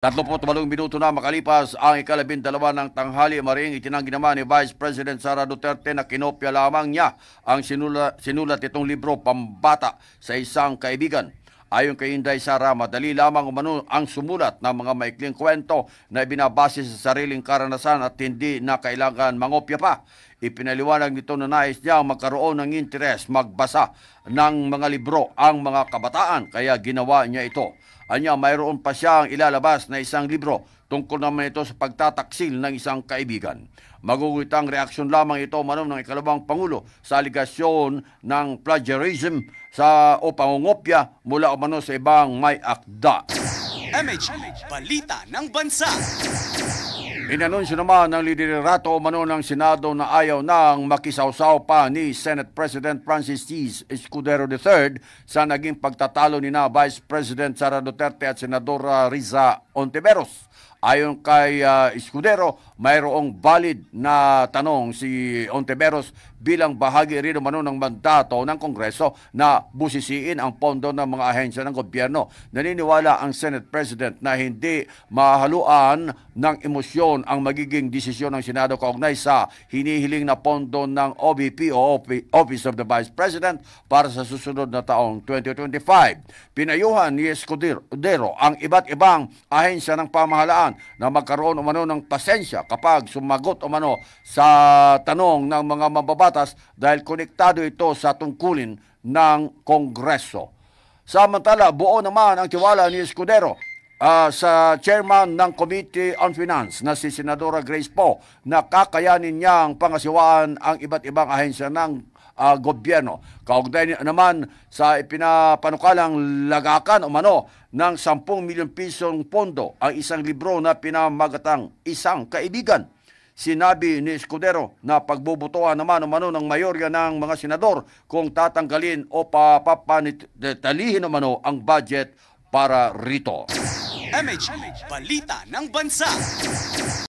38 minuto na makalipas ang ika-12 ng tanghali, maring itinanggi naman ni Vice President Sara Duterte na kinopya lamang niya ang sinulat itong libro pambata sa isang kaibigan. Ayon kay Inday Sara, madali lamang umano ang sumulat ng mga maikling kwento na ibinabase sa sariling karanasan at hindi na kailangan mangopya pa. Ipinaliwanag nito na nais niya magkaroon ng interes magbasa ng mga libro ang mga kabataan, kaya ginawa niya ito. Anya, mayroon pa siyang ilalabas na isang libro tungkol naman ito sa pagtataksil ng isang kaibigan. Magugitang reaksyon lamang ito ng ikalawang Pangulo sa aligasyon ng plagiarism o pangungopya mula umano sa ibang may akda. MH Balita ng Bansa. Inanunsyo naman ng liderato umano ng Senado na ayaw nang makisawsaw pa ni Senate President Francis T. Escudero III sa naging pagtatalo ni Vice President Sara Duterte at Senadora Riza Ontiveros. Ayon kay Escudero, mayroong valid na tanong si Ontiveros bilang bahagi rin umano ng mandato ng Kongreso na busisiin ang pondo ng mga ahensya ng gobyerno. Naniniwala ang Senate President na hindi mahaluan ng emosyon ang magiging desisyon ng Senado kaugnay sa hinihiling na pondo ng OVP o Office of the Vice President para sa susunod na taong 2025. Pinayuhan ni Escudero ang iba't ibang ahensya ng pamahalaan na magkaroon umano ng pasensya kapag sumagot umano sa tanong ng mga mababatas dahil konektado ito sa tungkulin ng Kongreso. Samantala, buo naman ang tiwala ni Escudero sa chairman ng Committee on Finance na si Senadora Grace Poe na kakayanin niyang pangasiwaan ang iba't ibang ahensya ng gobyerno. Kaugnay naman sa ipinapanukalang lagakan umano ng 10 milyon pisong pondo ang isang libro na pinamagatang Isang Kaibigan. Sinabi ni Escudero na pagbubutuan naman umano ng mayorya ng mga senador kung tatanggalin o papapanitalihin umano ang budget para rito. MH Balita ng Bansa.